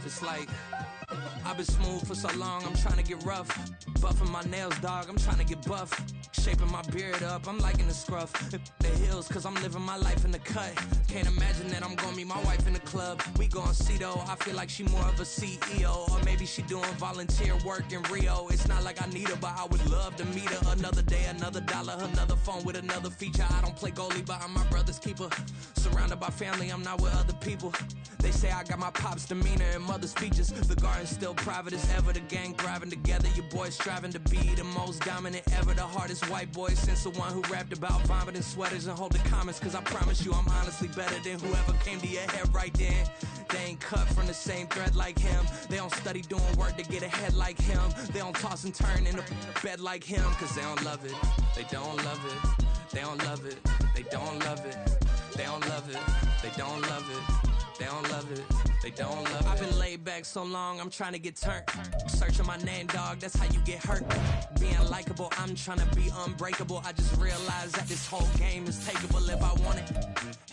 It's like I've been smooth for so long, I'm trying to get rough. Buffing my nails, dog, I'm trying to get buff. Shaping my beard up, I'm liking the scruff. The hills, cause I'm living my life in the cut. Can't imagine that I'm gonna meet my wife in the club. We gon' see though, I feel like she more of a CEO. Or maybe she doing volunteer work in Rio. It's not like I need her, but I would love to meet her. Another day, another dollar, another phone with another feature. I don't play goalie, but I'm my brother's keeper. Surrounded by family, I'm not with other people. They say I got my pop's demeanor and mother's features. The garden's still private as ever. The gang thriving together. Your boys striving to be the most dominant ever. The hardest white boy since the one who rapped about vomiting sweaters and hold the comments. Cause I promise you I'm honestly better than whoever came to your head right then. They ain't cut from the same thread like him. They don't study doing work to get ahead like him. They don't toss and turn in the bed like him. Cause they don't love it. They don't love it. They don't love it. They don't love it. They don't love it. They don't love it. They don't love it, they don't love it. I've been laid back so long, I'm trying to get turned. Searching my name, dog, that's how you get hurt. Being likable, I'm trying to be unbreakable. I just realized that this whole game is takeable if I want it.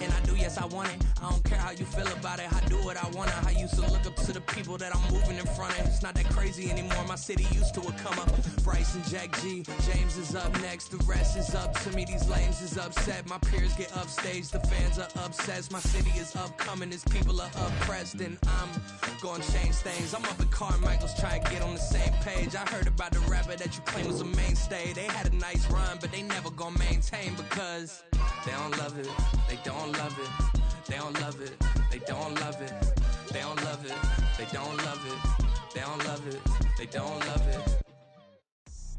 And I do, yes, I want it. I don't care how you feel about it, I do what I want to. I used to look up to the people that I'm moving in front of. It's not that crazy anymore, my city used to a come up. Bryce and Jack G, James is up next. The rest is up to me, these lames is upset. My peers get upstage, the fans are obsessed. My city is upcoming, it's people are oppressed, and I'm gonna change things. I'm up at Carmichael's trying to get on the same page. I heard about the rapper that you claim was a mainstay. They had a nice run, but they never gonna maintain because they don't love it. They don't love it. They don't love it. They don't love it. They don't love it. They don't love it. They don't love it. They don't love it.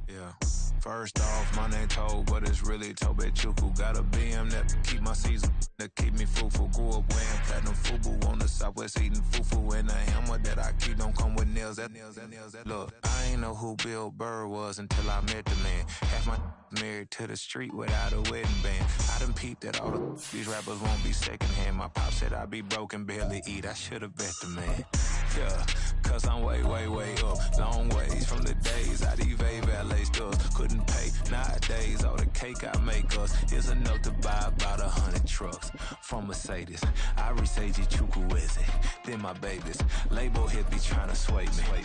Yeah. First off, my name Toad, but it's really Tobe Chuku. Got a BM that keep my season, that keep me fruitful. Grew up wearing platinum FUBU on the southwest eating fufu. And the hammer that I keep don't come with nails. Look, I ain't know who Bill Burr was until I met the man. Half my married to the street without a wedding band. I done peeped that all of these rappers won't be secondhand. My pop said I'd be broke and barely eat. I should've bet the man. Yeah, cause I'm way up. Long ways from the days I evade valet stores. Couldn't pay nowadays. All the cake I make us is enough to buy about 100 trucks. From Mercedes, I resage Chukwueze. Then my babies, label hit be trying to sway me.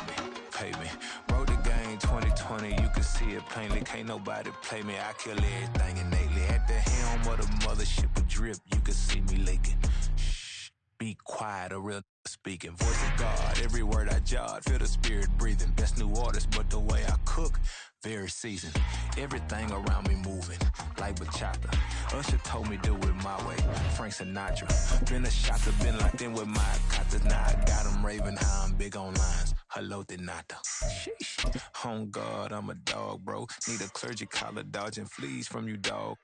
Pay me. Wrote the game 2020, you can see it plainly. Can't nobody play me. I kill everything innately. At the helm of the mothership of drip, you can see me leaking. Shh, be quiet, a real speaking. Voice of God, every word I jot. Feel the spirit breathing. Best new artist, but the way I cook, very seasoned. Everything around me moving, like bachata. Usher told me do it my way. Frank Sinatra. Been a shotter, been locked in with my katas. Now I got them raving how I'm big on lines. Hello, Denata. Sheesh. On God, I'm a dog, bro. Need a clergy collar, dodging fleas from you, dog.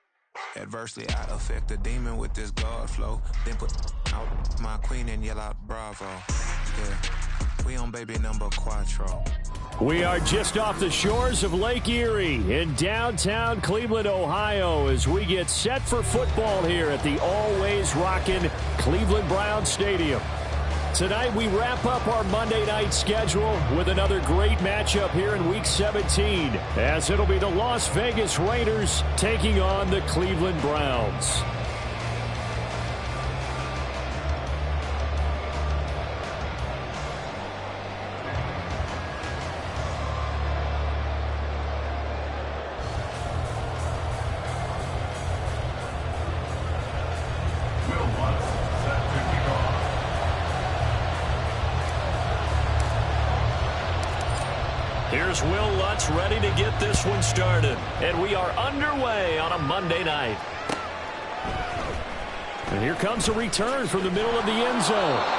Adversely, I affect the demon with this God flow. Then put out my queen and yell out bravo. Yeah, we on baby number quattro. We are just off the shores of Lake Erie in downtown Cleveland, Ohio, as we get set for football here at the always rockin' Cleveland Browns Stadium. Tonight we wrap up our Monday night schedule with another great matchup here in Week 17, as it'll be the Las Vegas Raiders taking on the Cleveland Browns. Here's Will Lutz ready to get this one started. And we are underway on a Monday night. And here comes a return from the middle of the end zone.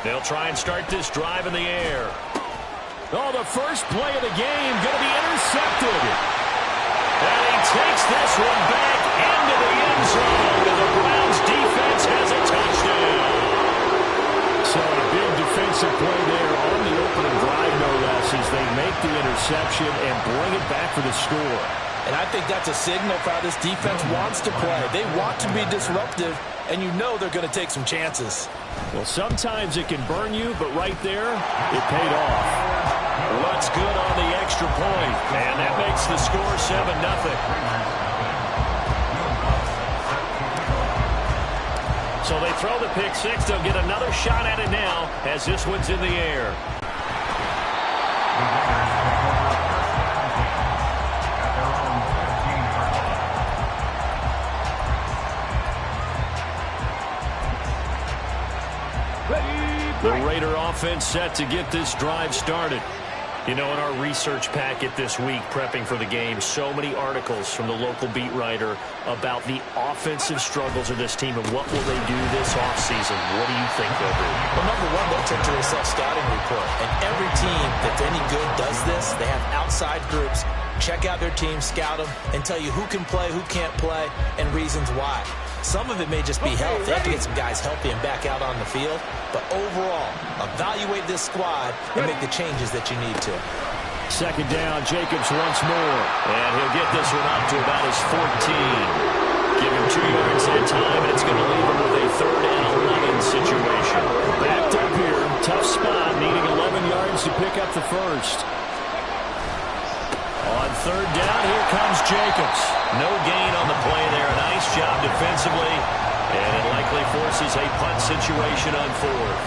They'll try and start this drive in the air. Oh, the first play of the game going to be intercepted. And he takes this one back into the end zone. And the Browns defense has a touchdown. So a big defensive play there on the opening drive, no less, as they make the interception and bring it back for the score. And I think that's a signal for how this defense wants to play. They want to be disruptive, and you know they're going to take some chances. Well, sometimes it can burn you, but right there, it paid off. Looks good on the extra point, and that makes the score 7-0. So they throw the pick six. They'll get another shot at it now as this one's in the air. The Raider offense set to get this drive started. You know, in our research packet this week, prepping for the game, so many articles from the local beat writer about the offensive struggles of this team and what will they do this offseason. What do you think they'll do? Well, number one, they'll take to a self-scouting report. And every team that's any good does this. They have outside groups, check out their team, scout them, and tell you who can play, who can't play, and reasons why. Some of it may just be health. They have to get some guys healthy and back out on the field. But overall, evaluate this squad and make the changes that you need to. Second down, Jacobs once more. And he'll get this one up to about his 14. Give him 2 yards at time, and it's going to leave him with a 3rd and 11 situation. Backed up here, tough spot, needing 11 yards to pick up the first. On 3rd down, here comes Jacobs. No gain on the play there. Nice job defensively. And it likely forces a punt situation on 4th.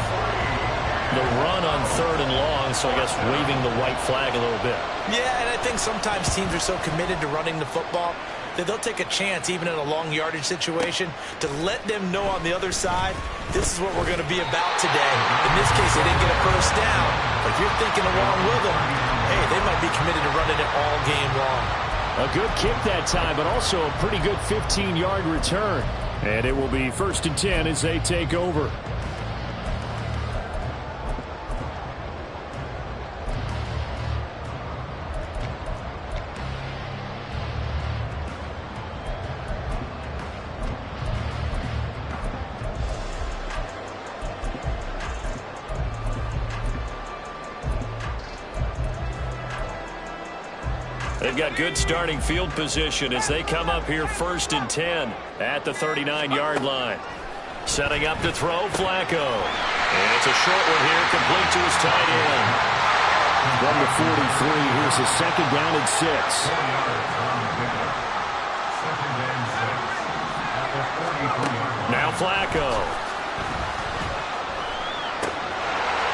The run on 3rd and long, so I guess waving the white flag a little bit. Yeah, and I think sometimes teams are so committed to running the football that they'll take a chance, even in a long yardage situation, to let them know on the other side, this is what we're going to be about today. In this case, they didn't get a first down. But if you're thinking along with them, hey, they might be committed to running it all game long. A good kick that time, but also a pretty good 15-yard return. And it will be 1st and 10 as they take over. They've got good starting field position as they come up here 1st and 10 at the 39-yard line. Setting up to throw, Flacco. And it's a short one here, complete to his tight end. From the 43, here's a 2nd down and 6. Now Flacco.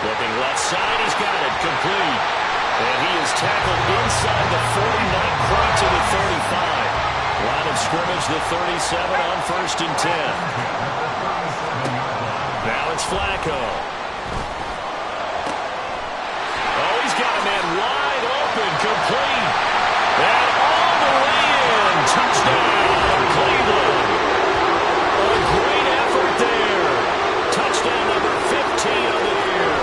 Looking left side, he's got it, complete. And he is tackled inside the 40, not quite to the 35. Line of scrimmage, the 37 on 1st and 10. Now it's Flacco. Oh, he's got a man wide open, complete. And all the way in. Touchdown, Cleveland. A great effort there. Touchdown number 15 of the year.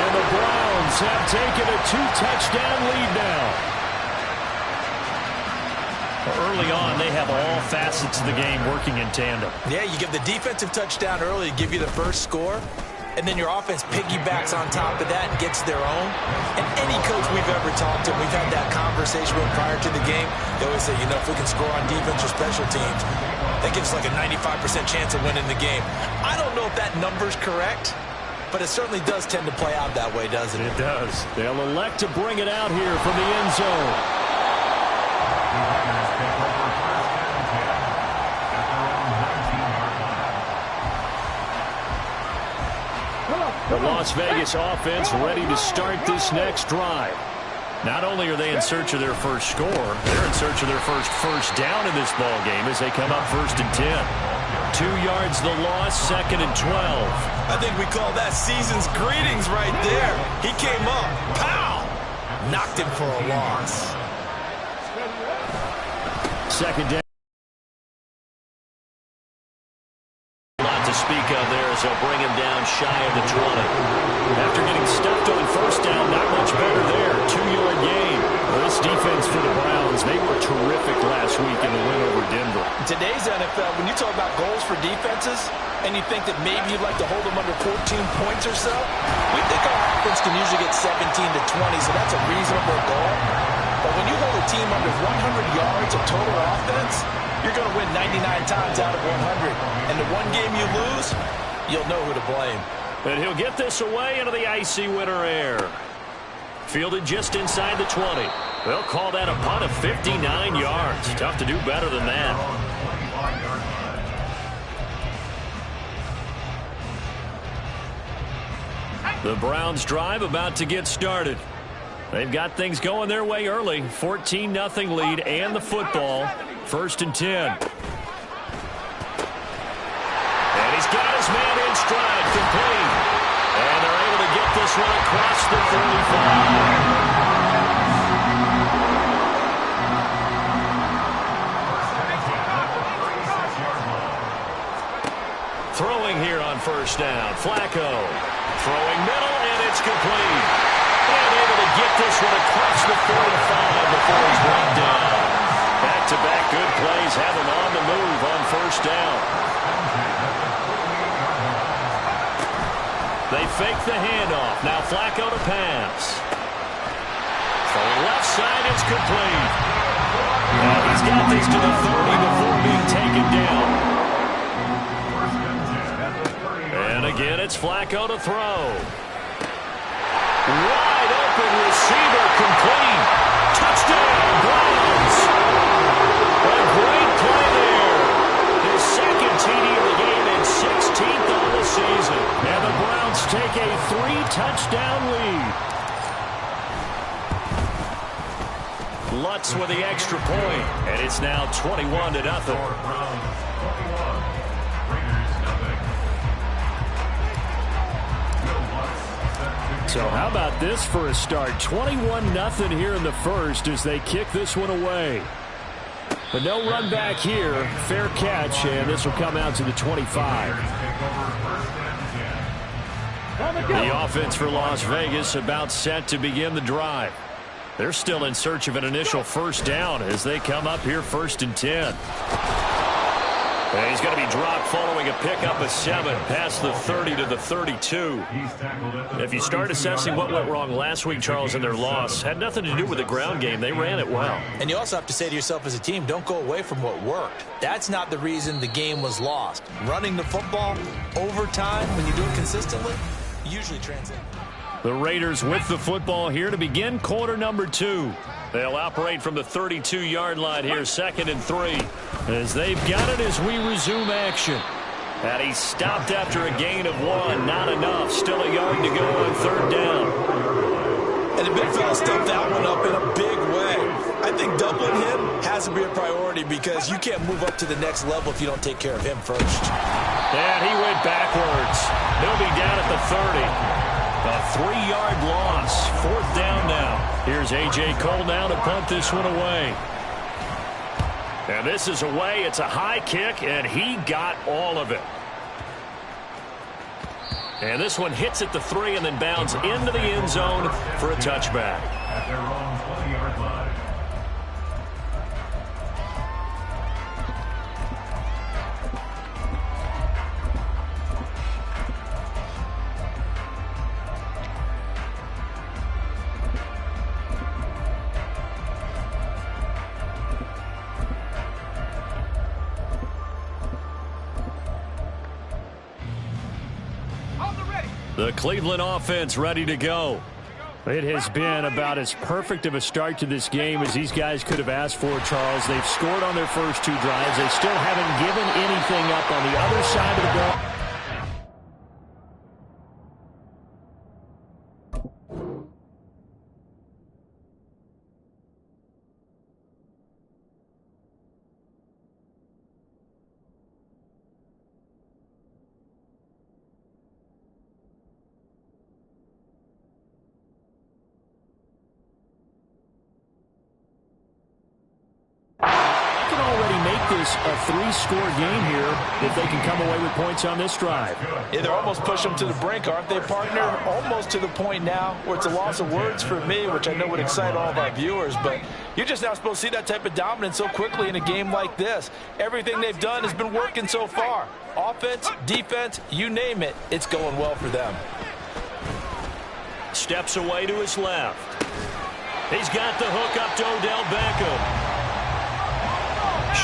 And the Browns have taken a 2-touchdown lead now. Early on, they have all facets of the game working in tandem. Yeah, you give the defensive touchdown early, give you the first score, and then your offense piggybacks on top of that and gets their own. And any coach we've ever talked to, we've had that conversation with prior to the game, they always say, you know, if we can score on defense or special teams, that gives us like a 95% chance of winning the game. I don't know if that number's correct, but it certainly does tend to play out that way, doesn't it? It does. They'll elect to bring it out here from the end zone. The Las Vegas offense ready to start this next drive. Not only are they in search of their first score, they're in search of their first down in this ball game as they come up 1st and 10. 2 yards the loss, 2nd and 12. I think we call that season's greetings right there. He came up, pow! Knocked him for a loss. 2nd down. Not to speak of there as they'll bring him down shy of the 20. After getting stuffed on 1st down, not much better there. 2-yard gain. Well, this defense for the Browns, they were terrific last week in the win over Denver. Today's NFL, when you talk about goals for defenses, and you think that maybe you'd like to hold them under 14 points or so, we think our offense can usually get 17 to 20, so that's a reasonable goal. But when you hold a team under 100 yards of total you're going to win 99 times out of 100. And the one game you lose, you'll know who to blame. And he'll get this away into the icy winter air. Fielded just inside the 20. They'll call that a punt of 59 yards. Tough to do better than that. The Browns drive about to get started. They've got things going their way early. 14-0 lead and the football. 1st and 10. And he's got his man in stride, complete. And they're able to get this one across the 35. Throwing here on 1st down. Flacco throwing middle, and it's complete. And able to get this one across the 45 before he's brought down. Back-to-back good plays have him on the move on 1st down. They fake the handoff. Now Flacco to pass. Throwing left side, it's complete. And he's got this to the 30 before being taken down. And again, it's Flacco to throw. Wide open receiver, complete. Touchdown, Browns. A great play there. His 2nd TD of the game and 16th on the season. And the Browns take a 3-touchdown lead. Lutz with the extra point, and it's now 21-0. So how about this for a start? 21-0 here in the first as they kick this one away. But no run back here. Fair catch, and this will come out to the 25. The offense for Las Vegas about set to begin the drive. They're still in search of an initial 1st down as they come up here 1st and 10. And he's going to be dropped following a pickup of 7 past the 30 to the 32. If you start assessing what went wrong last week, Charles, in their loss, had nothing to do with the ground game. They ran it well. And you also have to say to yourself as a team, don't go away from what worked. That's not the reason the game was lost. Running the football, overtime, when you do it consistently, usually translates. The Raiders with the football here to begin quarter number 2. They'll operate from the 32-yard line here, 2nd and 3. As they've got it as we resume action. And he stopped after a gain of 1. Not enough. Still a yard to go on 3rd down. And the big fella stepped that one up in a big way. I think doubling him has to be a priority because you can't move up to the next level if you don't take care of him first. And he went backwards. He'll be down at the 30. A 3-yard loss. 4th down now. Here's A.J. Cole now to punt this one away. And this is away. It's a high kick, and he got all of it. And this one hits at the 3 and then bounds into the end zone for a touchback. At their own 20-yard line. The Cleveland offense ready to go. It has been about as perfect of a start to this game as these guys could have asked for, Charles. They've scored on their first 2 drives. They still haven't given anything up on the other side of the ball. This a 3-score game here if they can come away with points on this drive. Yeah, they're almost pushing them to the brink, aren't they, partner? Almost to the point now where it's a loss of words for me, which I know would excite all of our viewers, but you're just not supposed to see that type of dominance so quickly in a game like this. Everything they've done has been working so far. Offense, defense, you name it, it's going well for them. Steps away to his left. He's got the hook up to Odell Beckham.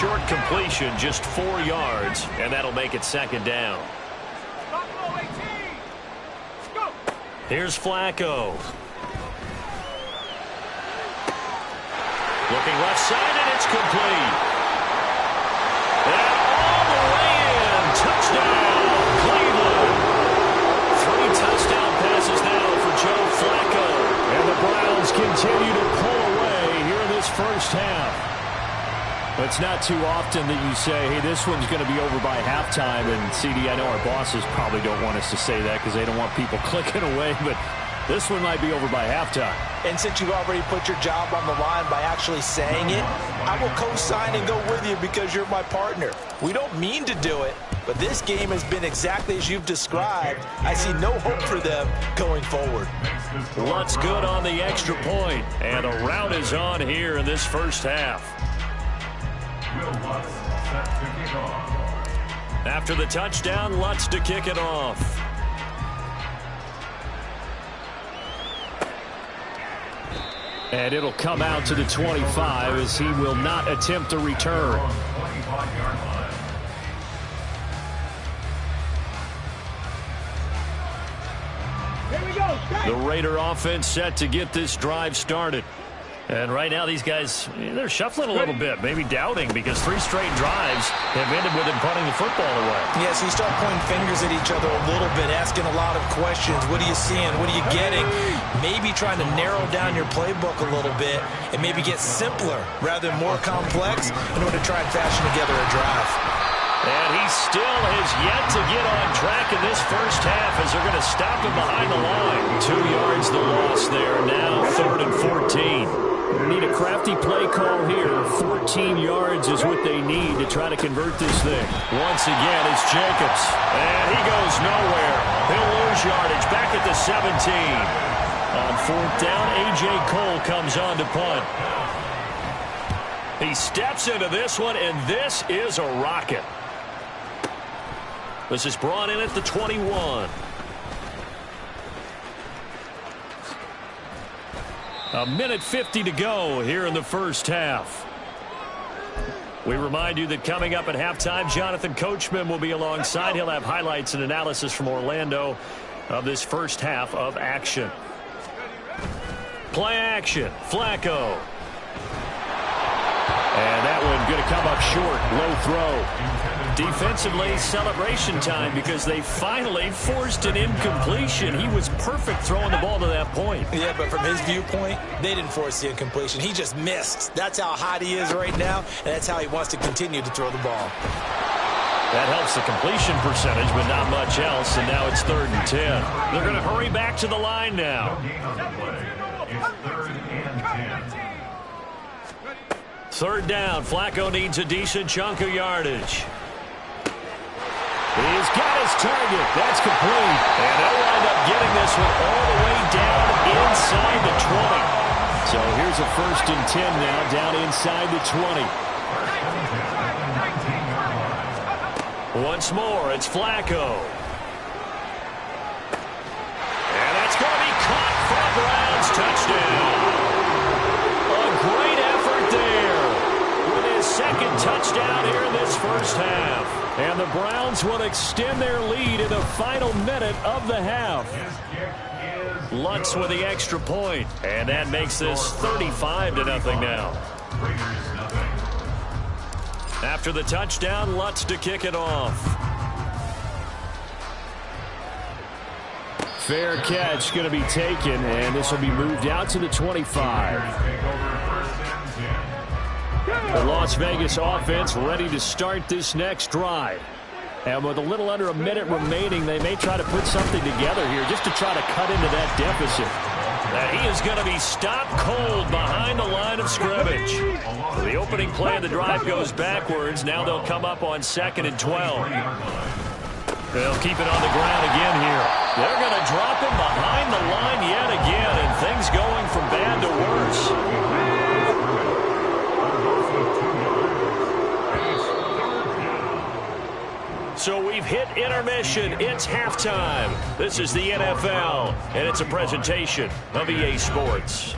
short completion, just 4 yards, and that'll make it second down. Here's Flacco. Looking left side, and it's complete. And all the way in. Touchdown, Cleveland. 3 touchdown passes now for Joe Flacco. And the Browns continue to pull away here in this first half. It's not too often that you say, hey, this one's going to be over by halftime. And, CD, I know our bosses probably don't want us to say that because they don't want people clicking away. But this one might be over by halftime. And since you've already put your job on the line by actually saying it, I will co-sign and go with you because you're my partner. We don't mean to do it, but this game has been exactly as you've described. I see no hope for them going forward. Lutz good on the extra point, and a rout is on here in this first half. After the touchdown, Lutz to kick it off. And it'll come out to the 25 as he will not attempt a return. The Raider offense set to get this drive started. And right now these guys, they're shuffling a little bit, maybe doubting, because 3 straight drives have ended with them punting the football away. Yeah, so you start pointing fingers at each other a little bit, asking a lot of questions. What are you seeing? What are you getting? Maybe trying to narrow down your playbook a little bit and maybe get simpler rather than more complex in order to try and fashion together a drive. And he still has yet to get on track in this first half as they're going to stop him behind the line. 2 yards the loss there. Now 3rd and 14. Need a crafty play call here. 14 yards is what they need to try to convert this thing. Once again, it's Jacobs. And he goes nowhere. He'll lose yardage back at the 17. On 4th down, A.J. Cole comes on to punt. He steps into this one, and this is a rocket. This is brought in at the 21. A minute 50 to go here in the first half. We remind you that coming up at halftime, Jonathan Coachman will be alongside. He'll have highlights and analysis from Orlando of this first half of action. Play action. Flacco. And that one going to come up short. Low throw. Defensively, celebration time because they finally forced an incompletion. He was perfect throwing the ball to that point. Yeah, but from his viewpoint, they didn't force the incompletion. He just missed. That's how hot he is right now, and that's how he wants to continue to throw the ball. That helps the completion percentage, but not much else, and now it's 3rd and 10. They're going to hurry back to the line now. Third down. Flacco needs a decent chunk of yardage. He's got his target. That's complete. And they'll wind up getting this one all the way down inside the 20. So here's a 1st and 10 now, down inside the 20. Once more, it's Flacco. And that's going to be caught for a Browns touchdown. A great effort there with his 2nd touchdown here in this first half. And the Browns will extend their lead in the final minute of the half. Lutz with the extra point. And that makes this 35-0 now. After the touchdown, Lutz to kick it off. Fair catch going to be taken, and this will be moved out to the 25. The Las Vegas offense ready to start this next drive. And with a little under a minute remaining, they may try to put something together here just to try to cut into that deficit. And he is going to be stopped cold behind the line of scrimmage. The opening play of the drive goes backwards. Now they'll come up on 2nd and 12. They'll keep it on the ground again here. They're going to drop him behind the line yet again, and things going from bad to worse. So we've hit intermission. It's halftime. This is the NFL, and it's a presentation of EA Sports.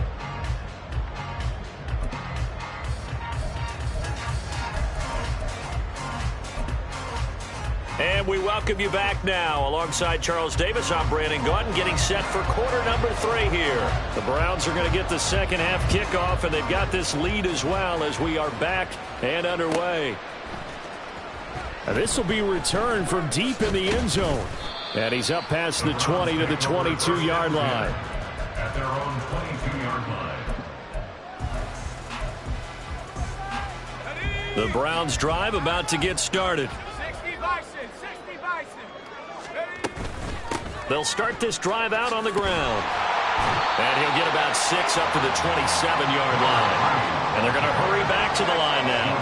And we welcome you back now. Alongside Charles Davis, I'm Brandon Gaudin, getting set for quarter number 3 here. The Browns are going to get the second half kickoff, and they've got this lead as well as we are back and underway. This will be returned from deep in the end zone. And he's up past the 20 to the 22-yard line. At their own 22-yard line. The Browns drive about to get started. They'll start this drive out on the ground. And he'll get about 6 up to the 27-yard line. And they're going to hurry back to the line now.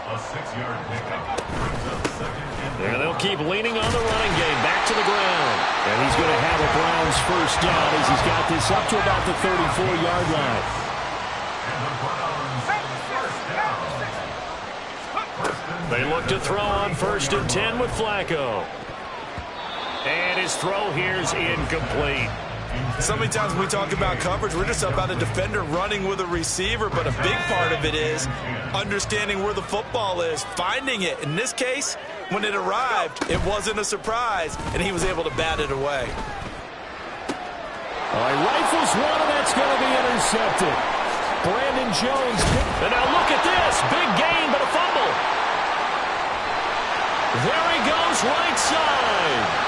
A 6-yard pickup brings up second and And they'll keep leaning on the running game back to the ground. And he's going to have a Browns first down as he's got this up to about the 34-yard line. They look to throw on 1st and 10 with Flacco. And his throw here's incomplete. So many times when we talk about coverage, we're just about a defender running with a receiver, but a big part of it is understanding where the football is, finding it. In this case, when it arrived, it wasn't a surprise, and he was able to bat it away. All right, rifles one, and that's going to be intercepted. Brandon Jones. And now look at this. Big gain, but a fumble. There he goes, right side.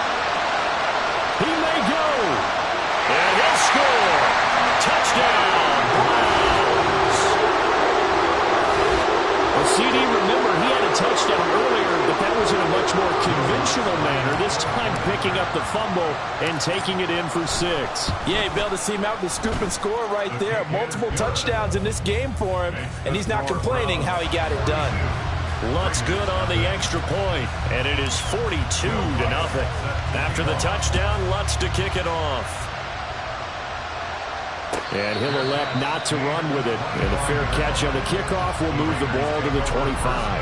He may go. And he'll score. Touchdown, Browns. Well, CD, remember, he had a touchdown earlier, but that was in a much more conventional manner. This time picking up the fumble and taking it in for 6. Yeah, you be able to see him out the scoop and score right there. Multiple touchdowns in this game for him, and he's not complaining how he got it done. Lutz good on the extra point, and it is 42-0. After the touchdown, Lutz to kick it off. And he'll elect not to run with it. And a fair catch on the kickoff will move the ball to the 25.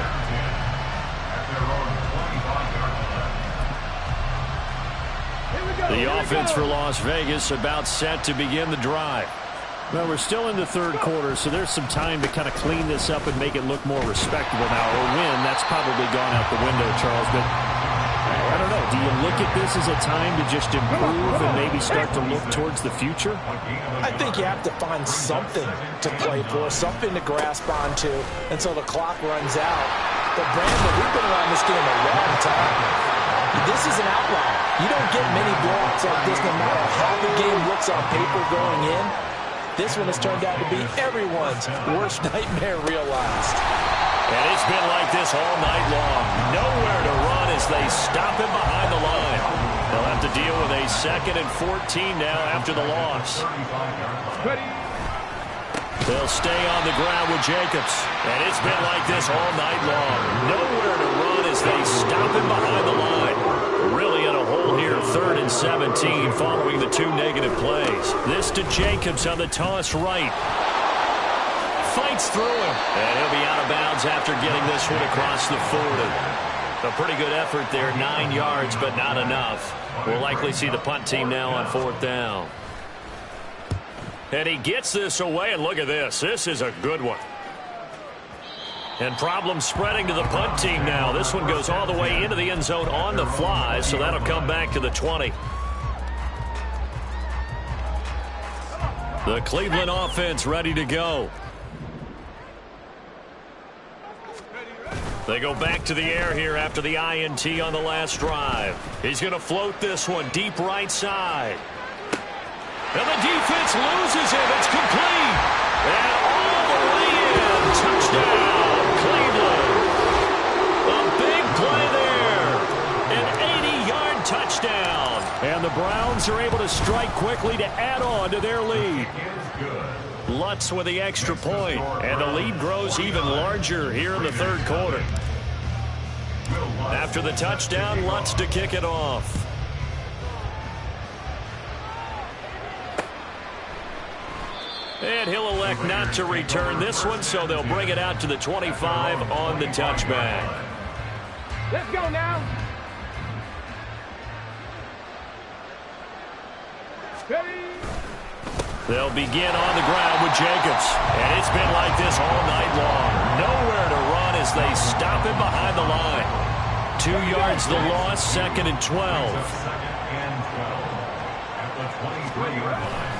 The offense for Las Vegas about set to begin the drive. Well, we're still in the third quarter, so there's some time to kind of clean this up and make it look more respectable now. Or win, that's probably gone out the window, Charles. But I don't know. Do you look at this as a time to just improve and maybe start to look towards the future? I think you have to find something to play for, something to grasp onto until the clock runs out. But, Brandon, we've been around this game a long time. This is an outlier. You don't get many blowouts like this no matter how the game looks on paper going in. This one has turned out to be everyone's worst nightmare realized. And it's been like this all night long. Nowhere to run as they stop him behind the line. They'll have to deal with a 2nd and 14 now after the loss. They'll stay on the ground with Jacobs. And it's been like this all night long. Nowhere to run as they stop him behind the line. Really in a hole here, 3rd and 17 following the 2 negative plays. This to Jacobs on the toss right. Fights through him. And he'll be out of bounds after getting this one across the 40. A pretty good effort there, 9 yards, but not enough. We'll likely see the punt team now on 4th down. And he gets this away, and look at this. This is a good one. And problems spreading to the punt team now. This one goes all the way into the end zone on the fly, so that'll come back to the 20. The Cleveland offense ready to go. They go back to the air here after the INT on the last drive. He's going to float this one deep right side. And the defense loses it. It's complete. And all the way in. Touchdown, Cleveland. A big play there. An 80-yard touchdown. And the Browns are able to strike quickly to add on to their lead. Lutz with the extra point. And the lead grows even larger here in the third quarter. After the touchdown, Lutz to kick it off. And he'll elect not to return this one, so they'll bring it out to the 25 on the touchback. Let's go now. They'll begin on the ground with Jacobs. And it's been like this all night long. Nowhere to run as as they stop him behind the line. 2 yards the loss, 2nd and 12. At the 23-yard line.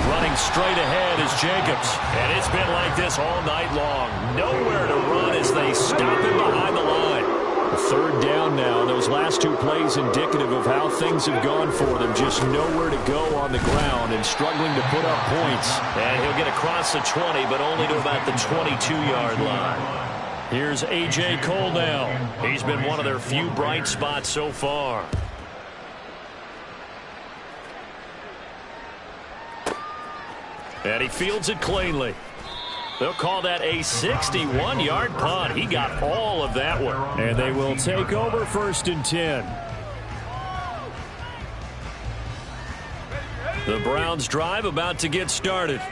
Running straight ahead is Jacobs. And it's been like this all night long. Nowhere to run as they stop him behind the line. A 3rd down now. Those last 2 plays indicative of how things have gone for them. Just nowhere to go on the ground and struggling to put up points. And he'll get across the 20, but only to about the 22-yard line. Here's A.J. Cole now. He's been one of their few bright spots so far. And he fields it cleanly. They'll call that a 61-yard punt. He got all of that one. And they will take over 1st and 10. The Browns drive about to get started.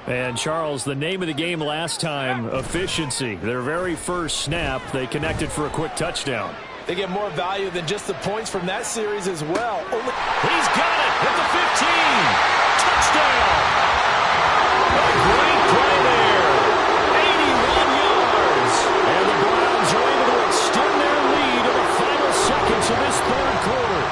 And, Charles, the name of the game last time, efficiency. Their very first snap, they connected for a quick touchdown. They get more value than just the points from that series as well. He's got it at the 15. Touchdown. A great play there. 81 yards. And the Browns are able to extend their lead in the final seconds of this 3rd quarter.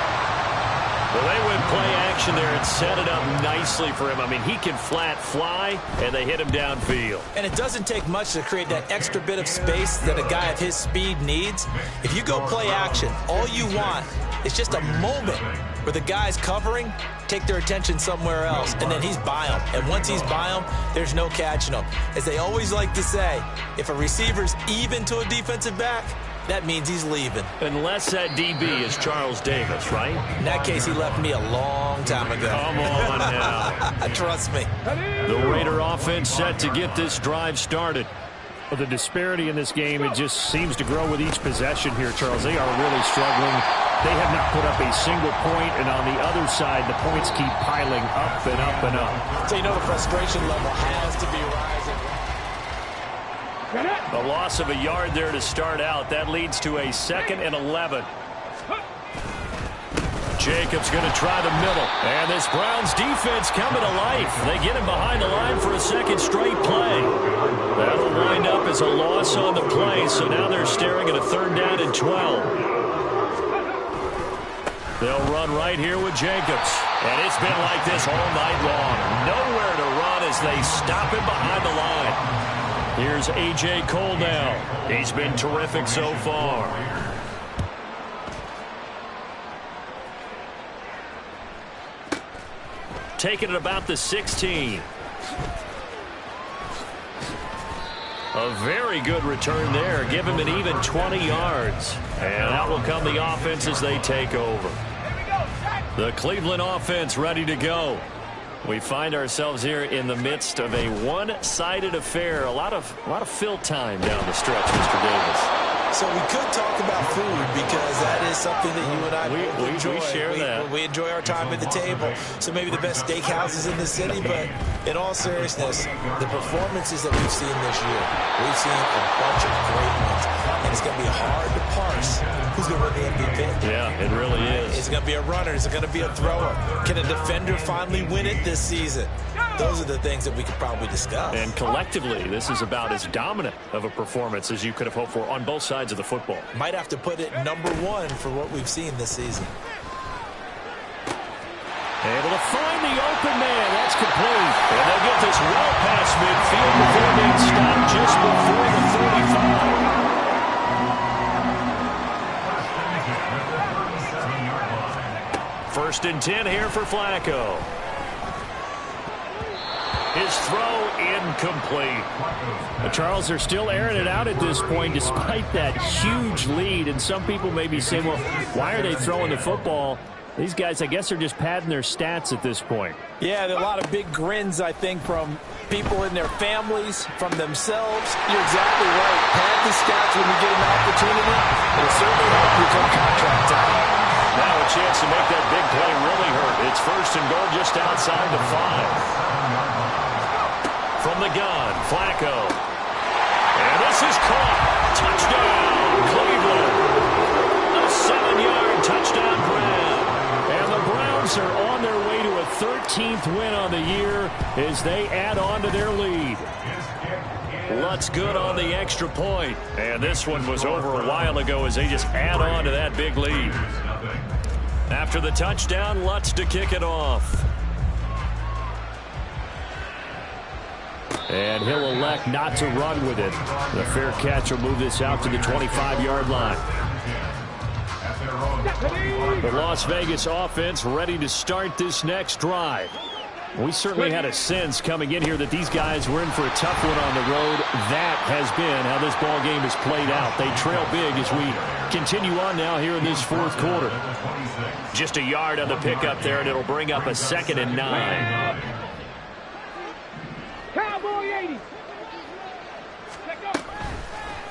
Well, they went play action there and set it up nicely for him. I mean, he can flat fly, and they hit him downfield. And it doesn't take much to create that extra bit of space that a guy of his speed needs. If you go play action, all you want is just a moment where the guys covering take their attention somewhere else, and then he's by him. And once he's by him, there's no catching him. As they always like to say, if a receiver's even to a defensive back, that means he's leaving. Unless that DB is Charles Davis, right? In that case, he left me a long time ago. Come on now. Trust me. The Raider offense set to get this drive started. The disparity in this game, it just seems to grow with each possession here, Charles. They are really struggling. They have not put up a single point, and on the other side, the points keep piling up and up and up. So you know the frustration level has to be rising. A loss of a yard there to start out. That leads to a 2nd and 11. Jacobs going to try the middle. And this Browns defense coming to life. They get him behind the line for a 2nd straight play. That'll wind up as a loss on the play, so now they're staring at a 3rd down and 12. They'll run right here with Jacobs. And it's been like this all night long. Nowhere to run as they stop him behind the line. Here's A.J. Cole now. He's been terrific so far. Taking it about the 16. A very good return there. Give him an even 20 yards. And out will come the offense as they take over. The Cleveland offense ready to go. We find ourselves here in the midst of a one-sided affair. A lot of fill time down the stretch, Mr. Davis. So we could talk about food because that is something that you and I enjoy. We share that. We enjoy our time at the table. So maybe the best steakhouses in the city, but in all seriousness, the performances that we've seen this year, we've seen a bunch of great ones. And it's going to be hard to parse who's going to win the MVP. Yeah, it really is. Is it going to be a runner? Is it going to be a thrower? Can a defender finally win it this season? Those are the things that we could probably discuss. And collectively, this is about as dominant of a performance as you could have hoped for on both sides of the football. Might have to put it #1 for what we've seen this season. Able to find the open man. That's complete. And they'll get this well past midfield before being stopped just before the 35. First and 10 here for Flacco. His throw incomplete. Charles, they're still airing it out at this point despite that huge lead. And some people may be saying, well, why are they throwing the football? These guys, I guess, are just padding their stats at this point. Yeah, there are a lot of big grins, I think, from people in their families, from themselves. You're exactly right. Pad the stats when you get an opportunity. It'll certainly help you come contract time. Now a chance to make that big play really hurt. It's 1st and goal just outside the 5. From the gun, Flacco. And this is caught. Touchdown, Cleveland. A 7-yard touchdown grab. And the Browns are on their way to a 13th win on the year as they add on to their lead. Lutz good on the extra point. And this one was over a while ago as they just add on to that big lead. After the touchdown, Lutz to kick it off. And he'll elect not to run with it. The fair catch will move this out to the 25-yard line. The Las Vegas offense ready to start this next drive. We certainly had a sense coming in here that these guys were in for a tough one on the road. That has been how this ball game has played out. They trail big as we continue on now here in this fourth quarter. Just a yard on the pickup there, and it'll bring up a 2nd and 9. Cowboy 80.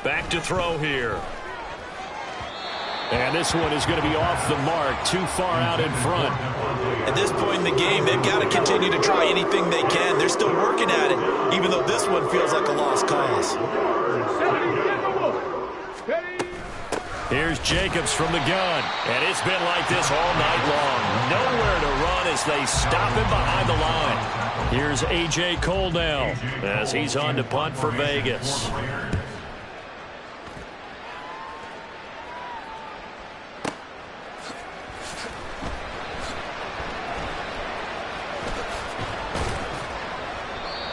Back to throw here. And this one is going to be off the mark, too far out in front. At this point in the game, they've got to continue to try anything they can. They're still working at it, even though this one feels like a lost cause. Here's Jacobs from the gun, and it's been like this all night long. Nowhere to run as they stop him behind the line. Here's A.J. Cole now as he's on to punt for Vegas.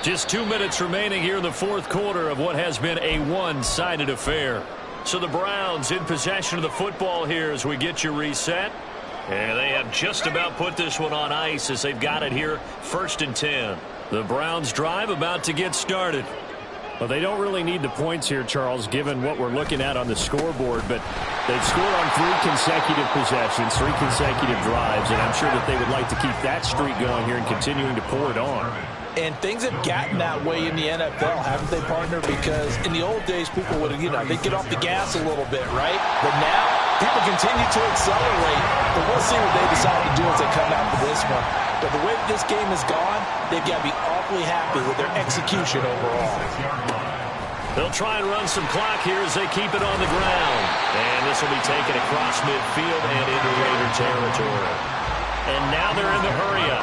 Just 2 minutes remaining here in the fourth quarter of what has been a one-sided affair. So the Browns in possession of the football here as we get you reset. And they have just about put this one on ice as they've got it here, 1st and 10. The Browns drive about to get started. Well, they don't really need the points here, Charles, given what we're looking at on the scoreboard. But they've scored on 3 consecutive possessions, 3 consecutive drives, and I'm sure that they would like to keep that streak going here and continuing to pour it on. And things have gotten that way in the NFL, haven't they, partner? Because in the old days, people would, they'd get off the gas a little bit, right? But now, people continue to accelerate. But we'll see what they decide to do as they come out for this one. But the way this game has gone, they've got to be awfully happy with their execution overall. They'll try and run some clock here as they keep it on the ground. And this will be taken across midfield and into Raider territory. And now they're in the hurry-up.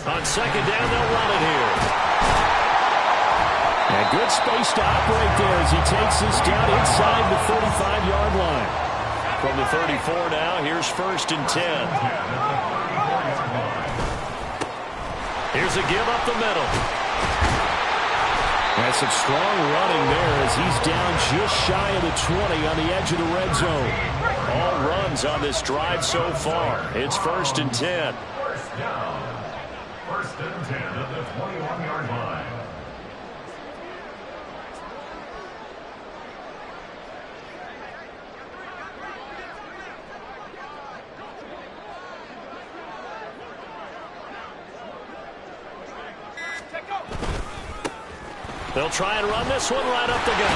On 2nd down, they'll run it here. And good space to operate there as he takes this down inside the 35-yard line. From the 34 now, here's 1st and 10. Here's a give up the middle. That's some strong running there as he's down just shy of the 20 on the edge of the red zone. All runs on this drive so far. It's 1st and 10. First down. 1st and 10 at the 21-yard line. They'll try and run this one right up the gut.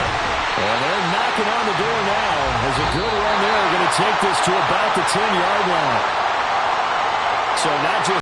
And they're knocking on the door now. There's a good run there. Going to take this to about the 10-yard line. So not just